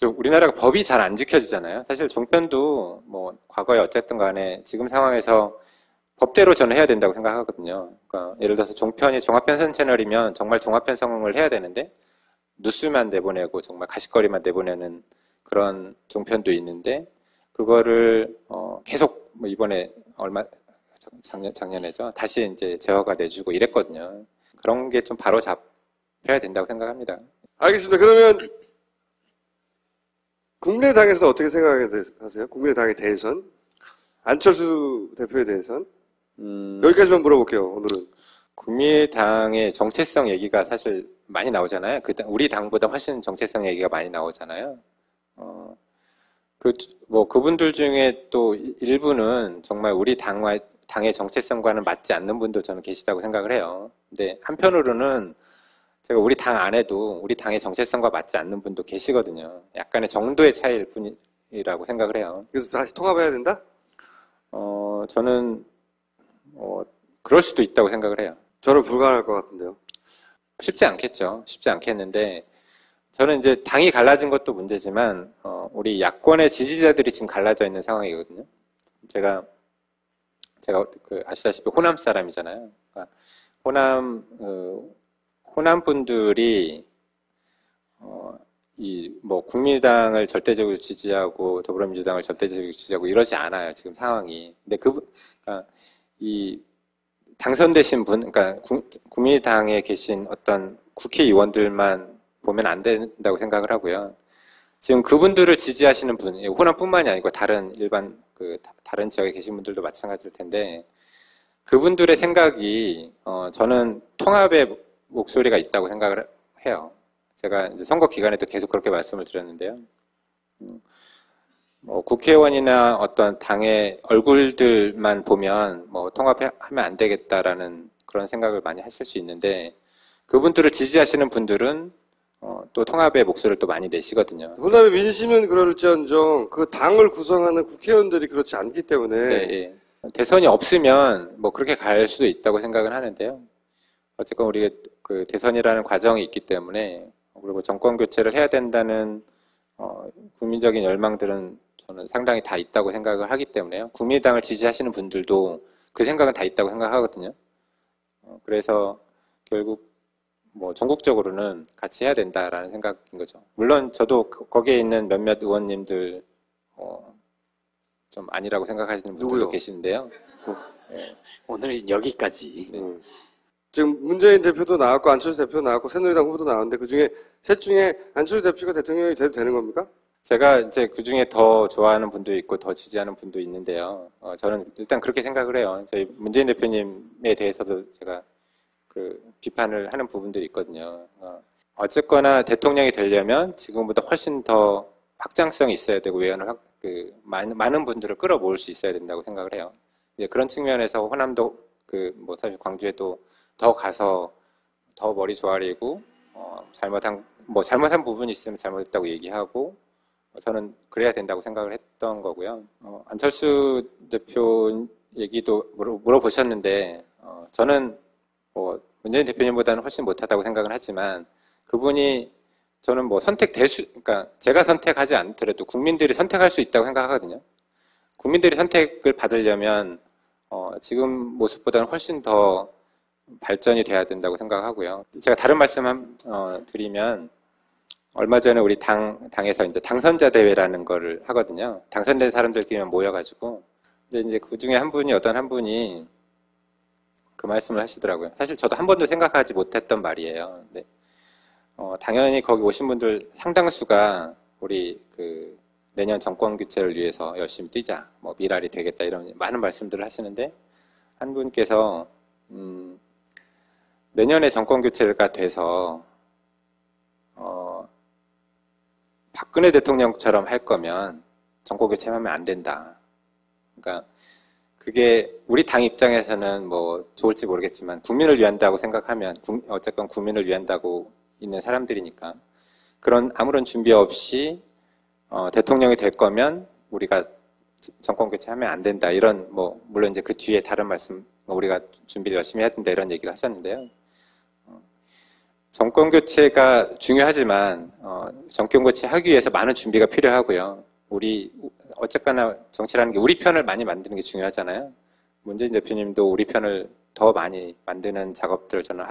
우리나라가 법이 잘 안 지켜지잖아요. 사실 종편도 뭐 과거에 어쨌든 간에 지금 상황에서 법대로 저는 해야 된다고 생각하거든요. 그러니까 예를 들어서 종편이 종합편성 채널이면 정말 종합편성을 해야 되는데 뉴스만 내보내고 정말 가십거리만 내보내는 그런 종편도 있는데 그거를 계속 뭐 이번에 작년에죠. 다시 이제 제어가 내주고 이랬거든요. 그런 게 좀 바로 잡혀야 된다고 생각합니다. 알겠습니다. 그러면 국민의당에서는 어떻게 생각하세요? 국민의당에 대해선? 안철수 대표에 대해선? 여기까지만 물어볼게요, 오늘은. 국민의당의 정체성 얘기가 사실 많이 나오잖아요. 우리 당보다 훨씬 정체성 얘기가 많이 나오잖아요. 그분들 중에 또 일부는 정말 우리 당의 정체성과는 맞지 않는 분도 저는 계시다고 생각을 해요. 근데 한편으로는 제가 우리 당 안에도 우리 당의 정체성과 맞지 않는 분도 계시거든요. 약간의 정도의 차이일 뿐이라고 생각을 해요. 그래서 다시 통합해야 된다? 저는 그럴 수도 있다고 생각을 해요. 저는 불가능할 것 같은데요. 쉽지 않겠죠. 쉽지 않겠는데 저는 이제 당이 갈라진 것도 문제지만 우리 야권의 지지자들이 지금 갈라져 있는 상황이거든요. 제가 아시다시피 호남 사람이잖아요. 그러니까 호남 분들이 뭐 국민의당을 절대적으로 지지하고 더불어민주당을 절대적으로 지지하고 이러지 않아요. 지금 상황이. 근데 그러니까 이 당선되신 분, 그러니까 국민의당에 계신 어떤 국회의원들만 보면 안 된다고 생각을 하고요. 지금 그분들을 지지하시는 분, 호남뿐만이 아니고 다른 일반 다른 지역에 계신 분들도 마찬가지일 텐데 그분들의 생각이 저는 통합의 목소리가 있다고 생각을 해요. 제가 이제 선거 기간에도 계속 그렇게 말씀을 드렸는데요. 국회의원이나 어떤 당의 얼굴들만 보면 통합하면 안 되겠다라는 그런 생각을 많이 하실 수 있는데 그분들을 지지하시는 분들은 또 통합의 목소리를 또 많이 내시거든요. 그다음에 민심은 그럴지언정 그 당을 구성하는 국회의원들이 그렇지 않기 때문에 네, 예. 대선이 없으면 그렇게 갈 수도 있다고 생각은 하는데요. 어쨌건 우리가 그 대선이라는 과정이 있기 때문에 그리고 정권 교체를 해야 된다는 국민적인 열망들은 저는 상당히 다 있다고 생각을 하기 때문에요. 국민의당을 지지하시는 분들도 그 생각은 다 있다고 생각하거든요. 그래서 결국 전국적으로는 같이 해야 된다라는 생각인 거죠. 물론 저도 거기에 있는 몇몇 의원님들 좀 아니라고 생각하시는 분들도 누구요? 계시는데요. 오늘은 여기까지. 지금 문재인 대표도 나왔고 안철수 대표도 나왔고 새누리당 후보도 나왔는데 그중에 셋 중에 안철수 대표가 대통령이 돼도 되는 겁니까? 제가 이제 그 중에 더 좋아하는 분도 있고 더 지지하는 분도 있는데요. 저는 일단 그렇게 생각을 해요. 저희 문재인 대표님에 대해서도 제가 비판을 하는 부분들이 있거든요. 어쨌거나 대통령이 되려면 지금보다 훨씬 더 확장성이 있어야 되고 외연을 많은 분들을 끌어모을 수 있어야 된다고 생각을 해요. 그런 측면에서 호남도 사실 광주에도 더 가서 더 머리 조아리고 잘못한 부분이 있으면 잘못했다고 얘기하고 저는 그래야 된다고 생각을 했던 거고요. 안철수 대표 얘기도 물어보셨는데 저는 문재인 대표님보다는 훨씬 못하다고 생각은 하지만 그분이 저는 그러니까 제가 선택하지 않더라도 국민들이 선택할 수 있다고 생각하거든요. 국민들이 선택을 받으려면 지금 모습보다는 훨씬 더 발전이 돼야 된다고 생각하고요. 제가 다른 말씀 드리면 얼마 전에 우리 당에서 이제 당선자 대회라는 거를 하거든요. 당선된 사람들끼리만 모여가지고 근데 이제 그 중에 어떤 한 분이 그 말씀을 하시더라고요. 사실 저도 한 번도 생각하지 못했던 말이에요. 근데 당연히 거기 오신 분들 상당수가 우리 내년 정권 교체를 위해서 열심히 뛰자, 미랄이 되겠다 이런 많은 말씀들을 하시는데 한 분께서 내년에 정권 교체가 돼서 박근혜 대통령처럼 할 거면 정권 교체하면 안 된다. 그러니까 그게 우리 당 입장에서는 좋을지 모르겠지만 국민을 위한다고 생각하면 어쨌건 국민을 위한다고 있는 사람들이니까 그런 아무런 준비 없이 대통령이 될 거면 우리가 정권 교체하면 안 된다 이런 물론 이제 그 뒤에 다른 말씀 우리가 준비를 열심히 해야 된다 이런 얘기를 하셨는데요. 정권 교체가 중요하지만 정권 교체하기 위해서 많은 준비가 필요하고요. 어쨌거나 정치라는 게 우리 편을 많이 만드는 게 중요하잖아요. 문재인 대표님도 우리 편을 더 많이 만드는 작업들을 저는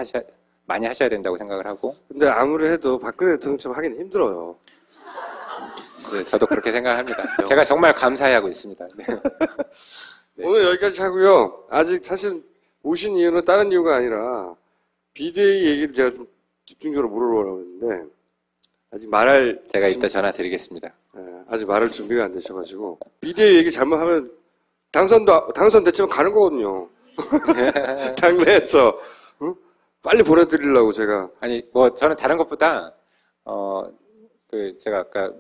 많이 하셔야 된다고 생각을 하고. 근데 아무리 해도 박근혜 대통령처럼 하긴 힘들어요. 네, 저도 그렇게 생각합니다. 제가 정말 감사해하고 있습니다. 네. 오늘 여기까지 하고요. 아직 사실 오신 이유는 다른 이유가 아니라 비대위 얘기를 제가 좀 집중적으로 물어보려고 했는데 아직 제가 이따 전화 드리겠습니다. 아직 말할 준비가 안 되셔가지고 비대위 얘기 잘못하면 당선됐지만 가는 거거든요. 당내에서 빨리 보내드리려고 제가. 아니 저는 다른 것보다 제가 아까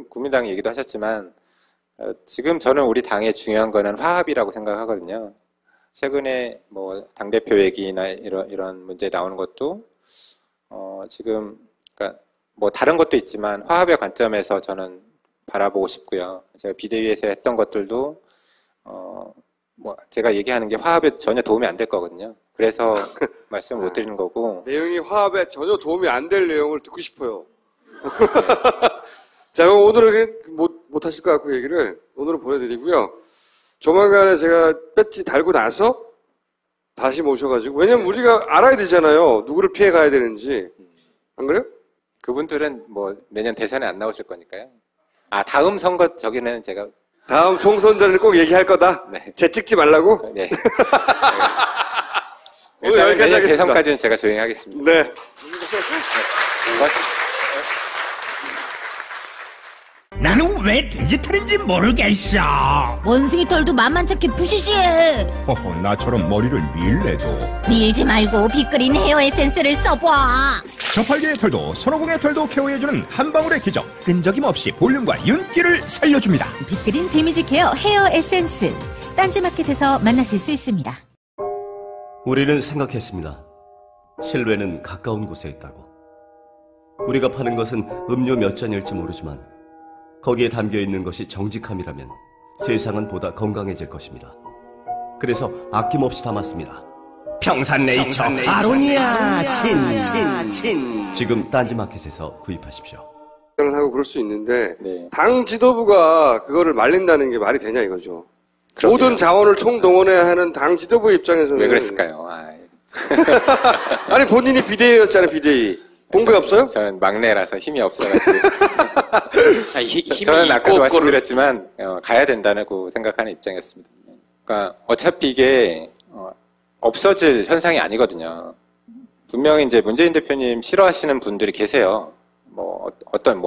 국민당 얘기도 하셨지만 지금 저는 우리 당의 중요한 거는 화합이라고 생각하거든요. 최근에 당대표 얘기나 이런 문제 나오는 것도 지금 그러니까 다른 것도 있지만 화합의 관점에서 저는 바라보고 싶고요. 제가 비대위에서 했던 것들도 제가 얘기하는 게 화합에 전혀 도움이 안 될 거거든요. 그래서 말씀을 못 드리는 거고. 내용이 화합에 전혀 도움이 안 될 내용을 듣고 싶어요. 자, 그럼 오늘은 못 하실 것 같고 얘기를 오늘은 보내드리고요. 조만간에 제가 배지 달고 나서 다시 모셔가지고 왜냐면 우리가 알아야 되잖아요. 누구를 피해 가야 되는지. 안 그래요? 그분들은 내년 대선에 안 나오실 거니까요. 다음 선거 저기는 제가 다음 총선 전에 꼭 얘기할 거다. 네. 제 찍지 말라고. 네. 오늘 여기까지 내년 하겠습니다. 대선까지는 제가 조용히 하겠습니다. 네. 고맙습니다. 나는 왜 돼지털인지 모르겠어. 원숭이 털도 만만찮게 부시시해. 허허, 나처럼 머리를 밀래도 밀지 말고 빗그린 헤어 에센스를 써봐. 저팔계의 털도 손오공의 털도 케어해주는 한 방울의 기적. 끈적임 없이 볼륨과 윤기를 살려줍니다. 빅그린 데미지 케어 헤어 에센스. 딴지마켓에서 만나실 수 있습니다. 우리는 생각했습니다. 실외는 가까운 곳에 있다고. 우리가 파는 것은 음료 몇 잔일지 모르지만 거기에 담겨있는 것이 정직함이라면 세상은 보다 건강해질 것입니다. 그래서 아낌없이 담았습니다. 평산네이처 아로니아 친. 지금 딴지마켓에서 구입하십시오. 을 하고 그럴 수 있는데 네. 당 지도부가 그거를 말린다는 게 말이 되냐 이거죠. 그러게요. 모든 자원을 총동원해야 하는 당 지도부 입장에서는 왜 그랬을까요? 아니 본인이 비대위였잖아요. 비대위. 본 게 없어요? 저는 막내라서 힘이 없어가지고. 힘이 저는 아까도 있고 말씀드렸지만 가야 된다고 생각하는 입장이었습니다. 그러니까 어차피 이게 없어질 현상이 아니거든요. 분명히 이제 문재인 대표님 싫어하시는 분들이 계세요. 뭐 어떤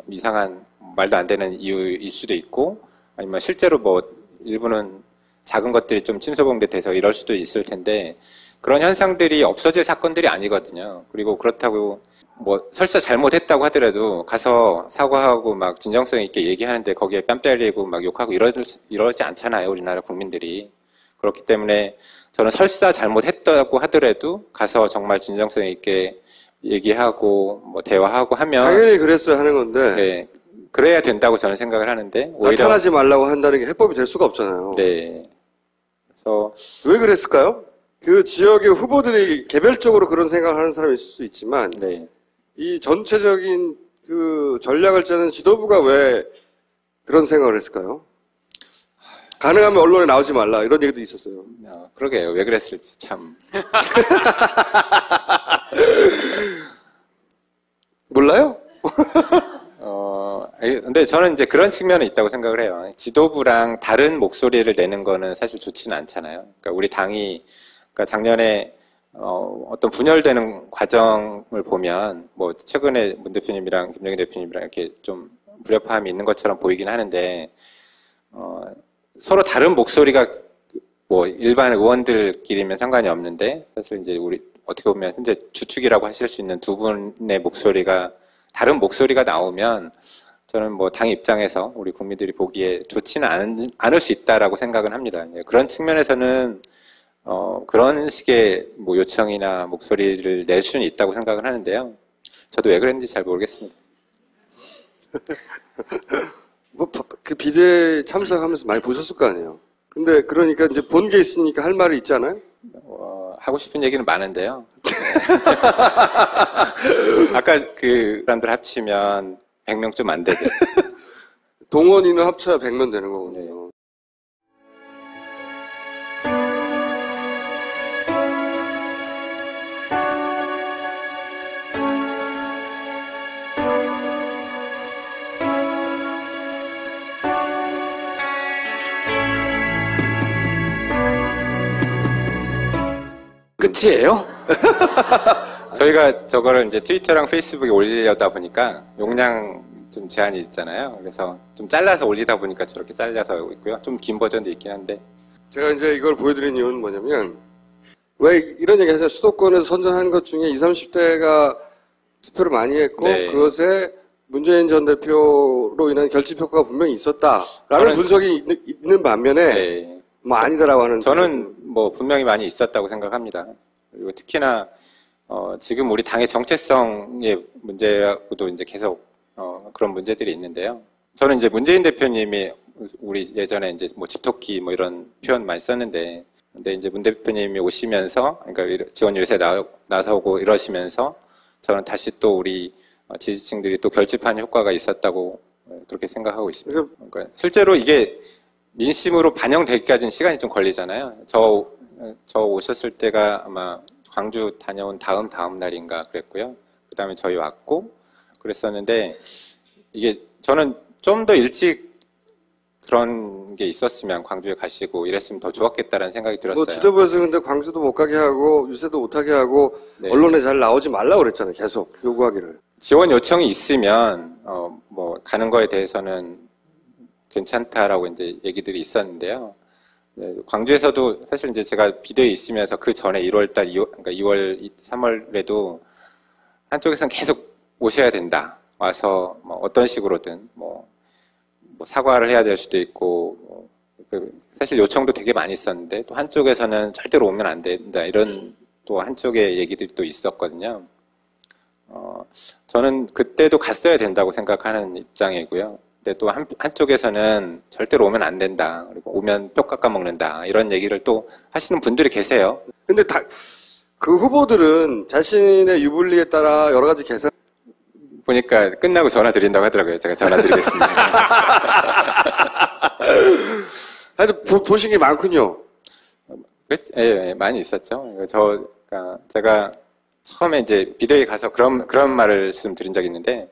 이상한 말도 안 되는 이유일 수도 있고, 아니면 실제로 뭐 일부는 작은 것들이 좀 침소봉대돼서 이럴 수도 있을 텐데, 그런 현상들이 없어질 사건들이 아니거든요. 그리고 그렇다고 뭐 설사 잘못했다고 하더라도 가서 사과하고 막 진정성 있게 얘기하는데 거기에 뺨 때리고 막 욕하고 이러지 않잖아요, 우리나라 국민들이. 그렇기 때문에 저는 설사 잘못했다고 하더라도 가서 정말 진정성 있게 얘기하고 뭐 대화하고 하면 당연히 그랬어야 하는 건데 네, 그래야 된다고 저는 생각을 하는데 오히려 나타나지 말라고 한다는 게 해법이 될 수가 없잖아요. 네. 그래서 왜 그랬을까요? 그 지역의 후보들이 개별적으로 그런 생각을 하는 사람이 있을 수 있지만 네. 이 전체적인 그 전략을 짜는 지도부가 왜 그런 생각을 했을까요? 가능하면 언론에 나오지 말라 이런 얘기도 있었어요. 그러게요. 왜 그랬을지 참. 몰라요? 근데 저는 이제 그런 측면은 있다고 생각을 해요. 지도부랑 다른 목소리를 내는 거는 사실 좋지는 않잖아요. 그러니까 우리 당이, 그러니까 작년에, 어떤 분열되는 과정을 보면, 뭐, 최근에 문 대표님이랑 김정인 대표님이랑 이렇게 좀 불협화음이 있는 것처럼 보이긴 하는데, 서로 다른 목소리가 뭐 일반 의원들끼리면 상관이 없는데, 사실 이제 우리 어떻게 보면 현재 주축이라고 하실 수 있는 두 분의 목소리가 다른 목소리가 나오면 저는 뭐 당 입장에서 우리 국민들이 보기에 좋지는 않을 수 있다라고 생각은 합니다. 그런 측면에서는 그런 식의 뭐 요청이나 목소리를 낼 수는 있다고 생각을 하는데요. 저도 왜 그랬는지 잘 모르겠습니다. 뭐 그 비대 참석하면서 많이 보셨을 거 아니에요. 근데 그러니까 이제 본 게 있으니까 할 말이 있잖아요. 하고 싶은 얘기는 많은데요. 아까 그 사람들 합치면 100명 좀 안 되죠. 동원인을 합쳐야 100명 되는 거거든요. 네. 끝이에요? 저희가 저거를 이제 트위터랑 페이스북에 올리려다 보니까 용량 좀 제한이 있잖아요. 그래서 좀 잘라서 올리다 보니까 저렇게 잘려서 하고 있고요. 좀 긴 버전도 있긴 한데. 제가 이제 이걸 보여드린 이유는 뭐냐면, 왜 이런 얘기 하세요? 수도권에서 선전한 것 중에 20, 30대가 투표를 많이 했고, 네. 그것에 문재인 전 대표로 인한 결집 효과가 분명히 있었다라는 분석이 있는 반면에, 네. 뭐 아니다라고 하는. 저는 뭐 분명히 많이 있었다고 생각합니다. 그리고 특히나 지금 우리 당의 정체성의 문제하고도 이제 계속 그런 문제들이 있는데요. 저는 이제 문재인 대표님이 우리 예전에 이제 뭐 집토끼 뭐 이런 표현 많이 썼는데, 근데 이제 문 대표님이 오시면서, 그러니까 지원 유세 나서고 이러시면서 저는 다시 또 우리 지지층들이 또 결집하는 효과가 있었다고 그렇게 생각하고 있습니다. 그러니까 실제로 이게 민심으로 반영되기까지는 시간이 좀 걸리잖아요. 저 오셨을 때가 아마 광주 다녀온 다음 날인가 그랬고요. 그 다음에 저희 왔고 그랬었는데, 이게 저는 좀 더 일찍 그런 게 있었으면 광주에 가시고 이랬으면 더 좋았겠다라는 생각이 들었어요. 뭐 지도부에서 근데 광주도 못 가게 하고 유세도 못 하게 하고 네. 언론에 잘 나오지 말라고 그랬잖아요. 계속 요구하기를. 지원 요청이 있으면 뭐 가는 거에 대해서는 괜찮다라고 이제 얘기들이 있었는데요. 네, 광주에서도 사실 이제 제가 비대위에 있으면서 그 전에 1월달, 그러니까 2월, 3월에도 한쪽에서는 계속 오셔야 된다. 와서 뭐 어떤 식으로든 뭐 사과를 해야 될 수도 있고 사실 요청도 되게 많이 있었는데 또 한쪽에서는 절대로 오면 안 된다. 이런 또 한쪽의 얘기들이 또 있었거든요. 저는 그때도 갔어야 된다고 생각하는 입장이고요. 근데 또 한쪽에서는 절대로 오면 안 된다. 그리고 오면 뼈 깎아 먹는다. 이런 얘기를 또 하시는 분들이 계세요. 근데 그 후보들은 자신의 유불리에 따라 여러 가지 계산. 보니까 끝나고 전화 드린다고 하더라고요. 제가 전화 드리겠습니다. 하여튼 보신 게 많군요. 예, 많이 있었죠. 그러니까 제가 처음에 이제 비대위 가서 그런 말씀 드린 적이 있는데,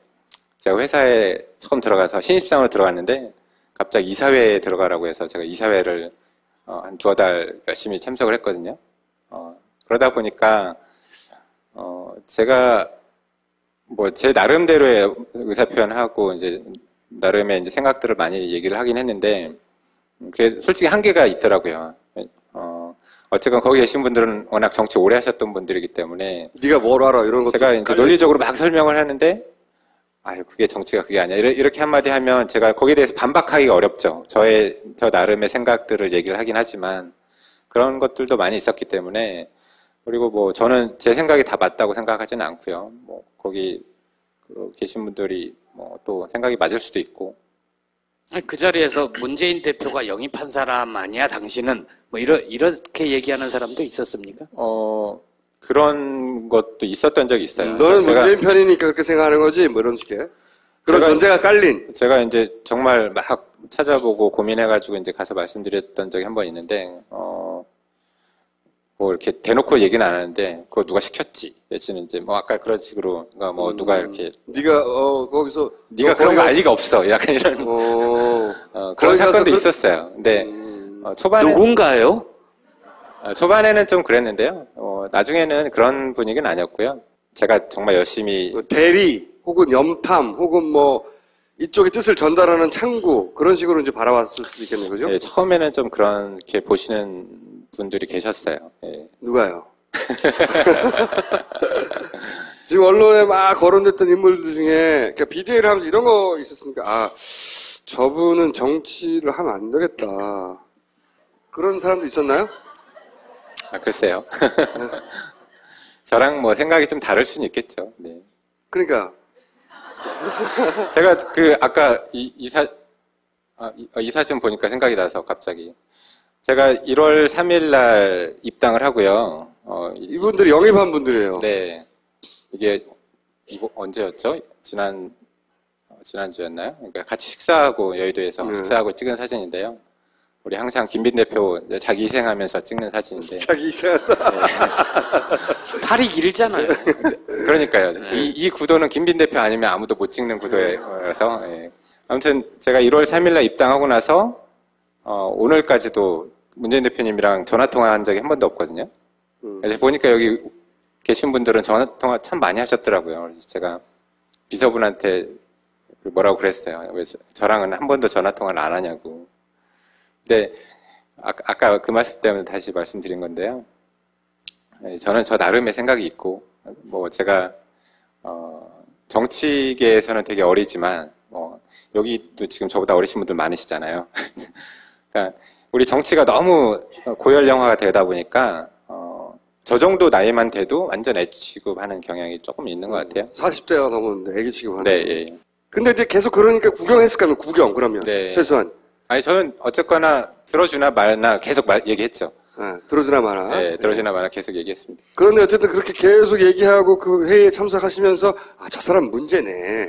제가 회사에 처음 들어가서 신입사원으로 들어갔는데 갑자기 이사회에 들어가라고 해서 제가 이사회를 한 2달 열심히 참석을 했거든요. 그러다 보니까 제가 뭐 제 나름대로의 의사표현하고 이제 나름의 이제 생각들을 많이 얘기를 하긴 했는데 그게 솔직히 한계가 있더라고요. 어쨌건 거기 계신 분들은 워낙 정치 오래 하셨던 분들이기 때문에 네가 뭘 알아 이런 거 제가 이제 논리적으로 막 설명을 하는데 아유 그게 정치가 그게 아니야 이렇게 한마디 하면 제가 거기에 대해서 반박하기가 어렵죠. 저 나름의 생각들을 얘기를 하긴 하지만 그런 것들도 많이 있었기 때문에 그리고 뭐 저는 제 생각이 다 맞다고 생각하지는 않고요. 뭐 거기 계신 분들이 뭐 또 생각이 맞을 수도 있고. 그 자리에서 문재인 대표가 영입한 사람 아니야 당신은 뭐 이렇게 얘기하는 사람도 있었습니까? 그런 것도 있었던 적이 있어요. 너는 문재인 편이니까 그렇게 생각하는 거지 뭐 이런 식의 그런 전제가 깔린. 제가 이제 정말 막 찾아보고 고민해가지고 이제 가서 말씀드렸던 적이 한 번 있는데 뭐 이렇게 대놓고 얘기는 안 하는데 그거 누가 시켰지 내지는 이제 뭐 아까 그런 식으로 뭐 누가 이렇게 네가 거기서 네가 그런 거 알 리가 없어 약간 이런 그런 사건도 있었어요. 근데 초반에 누군가요? 초반에는 좀 그랬는데요. 나중에는 그런 분위기는 아니었고요. 제가 정말 열심히 대리 혹은 염탐 혹은 뭐 이쪽의 뜻을 전달하는 창구 그런 식으로 이제 바라봤을 수도 있겠네요, 그죠? 네, 처음에는 좀 그렇게 보시는 분들이 계셨어요. 예. 누가요? 지금 언론에 막 거론됐던 인물들 중에 비대위를 하면서 이런 거 있었으니까 아 저분은 정치를 하면 안 되겠다 그런 사람도 있었나요? 글쎄요. 저랑 뭐 생각이 좀 다를 수는 있겠죠. 네. 그러니까 제가 아까 이 사진 보니까 생각이 나서 갑자기 제가 1월 3일 날 입당을 하고요. 이분들이 영입한 분들이에요. 네. 이게 언제였죠? 지난주였나요? 그러니까 같이 식사하고 여의도에서 식사하고 찍은 사진인데요. 우리 항상 김빈 대표 자기 희생하면서 찍는 사진인데. 자기 희생하면서. 네. 팔이 길잖아요. 그러니까요. 이 구도는 김빈 대표 아니면 아무도 못 찍는 구도라서. 네. 아무튼 제가 1월 3일 날 입당하고 나서 오늘까지도 문재인 대표님이랑 전화통화한 적이 한 번도 없거든요. 그래서 보니까 여기 계신 분들은 전화통화 참 많이 하셨더라고요. 그래서 제가 비서분한테 뭐라고 그랬어요. 왜 저랑은 한 번도 전화통화를 안 하냐고. 근데 아까 그 말씀 때문에 다시 말씀드린 건데요. 저는 저 나름의 생각이 있고 뭐 제가 정치계에서는 되게 어리지만 뭐 여기도 지금 저보다 어리신 분들 많으시잖아요. 그러니까 우리 정치가 너무 고열령화가 되다 보니까 저 정도 나이만 돼도 완전 애기 취급하는 경향이 조금 있는 것 같아요. 40대가 넘었는데 애기 취급하는. 네. 예. 근데 이제 계속 그러니까 구경했을 거면 구경 그러면 네. 최소한. 아니 저는 어쨌거나 들어주나 말나 계속 얘기했죠. 네, 들어주나 마나. 네, 들어주나 말나 계속 얘기했습니다. 그런데 어쨌든 그렇게 계속 얘기하고 그 회의에 참석하시면서 아, 저 사람 문제네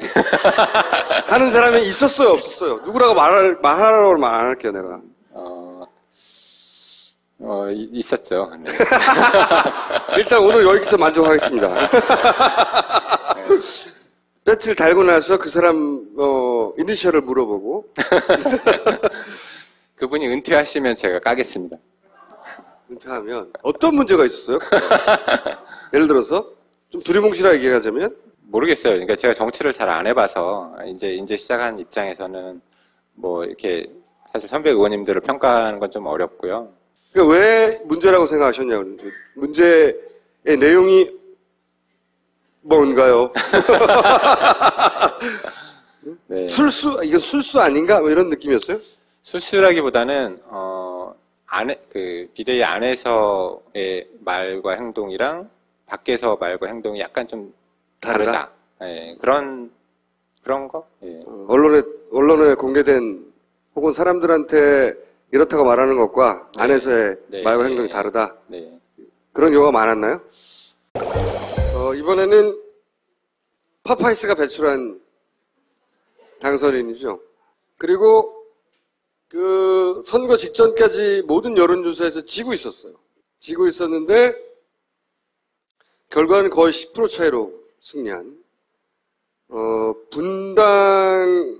하는 사람이 있었어요, 없었어요? 누구라고 말하라고 말 안 할게요, 내가. 있었죠. 네. 일단 오늘 여기서 만족하겠습니다. 배지를 달고 나서 그 사람 이니셜을 물어보고 그분이 은퇴하시면 제가 까겠습니다. 은퇴하면 어떤 문제가 있었어요? 예를 들어서 좀 두리뭉실하게 얘기하자면 모르겠어요. 그러니까 제가 정치를 잘 안 해봐서 이제 시작한 입장에서는 뭐 이렇게 사실 선배 의원님들을 평가하는 건 좀 어렵고요. 그러니까 왜 문제라고 생각하셨냐고. 문제의 내용이 뭔가요? 네. 이건 술수 아닌가? 뭐 이런 느낌이었어요? 수술하기보다는 비대위 안에서의 말과 행동이랑 밖에서 말과 행동이 약간 좀 다르다. 예, 그런 거. 예. 언론에 공개된 혹은 사람들한테 이렇다고 말하는 것과 네. 안에서의 네. 말과 네. 행동이 다르다. 네. 그런 경우가 많았나요? 이번에는 파파이스가 배출한 당선인이죠. 그리고 그 선거 직전까지 모든 여론조사에서 지고 있었어요. 지고 있었는데 결과는 거의 10% 차이로 승리한 분당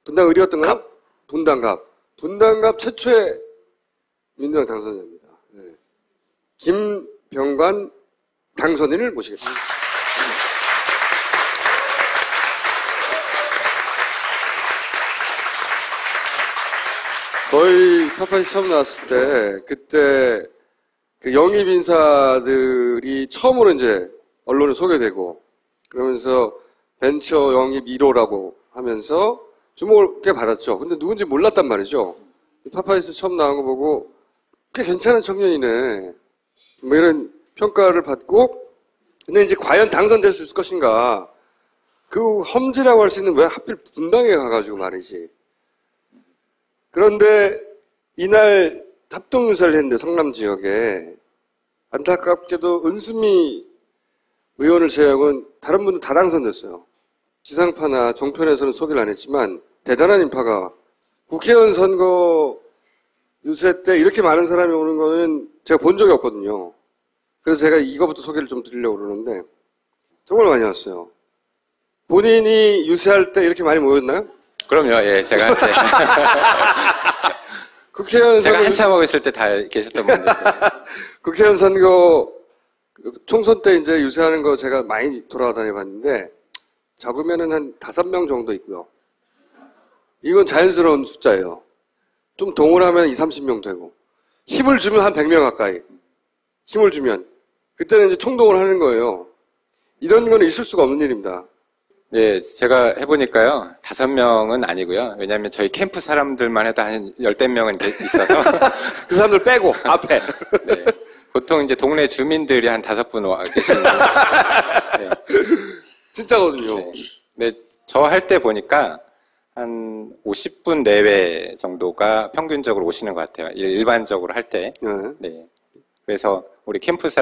의리였던가요? 분당갑 최초의 민주당 당선자입니다. 네. 김병관 당선인을 모시겠습니다. 저희 파파이 처음 나왔을 때 그때 그 영입 인사들이 처음으로 이제 언론에 소개되고 그러면서 벤처 영입 1호라고 하면서 주목을 꽤 받았죠. 근데 누군지 몰랐단 말이죠. 파파이스 처음 나온 거 보고 꽤 괜찮은 청년이네. 뭐 이런 평가를 받고 근데 이제 과연 당선될 수 있을 것인가. 그 험지라고 할 수 있는 왜 하필 분당에 가가지고 말이지. 그런데 이날 합동유사를 했는데 성남 지역에 안타깝게도 은수미 의원을 제외하고는 다른 분들 다 당선됐어요. 지상파나 종편에서는 소개를 안 했지만 대단한 인파가 국회의원 선거 유세 때 이렇게 많은 사람이 오는 거는 제가 본 적이 없거든요. 그래서 제가 이거부터 소개를 좀 드리려고 그러는데 정말 많이 왔어요. 본인이 유세할 때 이렇게 많이 모였나요? 그럼요. 예, 제가 할 때. 국회의원 제가 선거 한참 하고 있을 때 다 계셨던 분들. 국회의원 선거 총선 때 이제 유세하는 거 제가 많이 돌아다녀 봤는데 적으면은 한 5명 정도 있고요. 이건 자연스러운 숫자예요. 좀 동원하면 20, 30명 되고 힘을 주면 한 100명 가까이 힘을 주면 그때는 이제 총동을 하는 거예요. 이런 거는 있을 수가 없는 일입니다. 예, 제가 해보니까요. 5명은 아니고요. 왜냐하면 저희 캠프 사람들만 해도 한 10명은 있어서. 그 사람들 빼고 앞에 네. 보통 이제 동네 주민들이 한 5분 와 계시는. 네. 진짜거든요. 네. 근데 저 할 때 보니까 한 50분 내외 정도가 평균적으로 오시는 것 같아요. 일반적으로 할 때. 네. 네. 그래서 우리 캠프 사람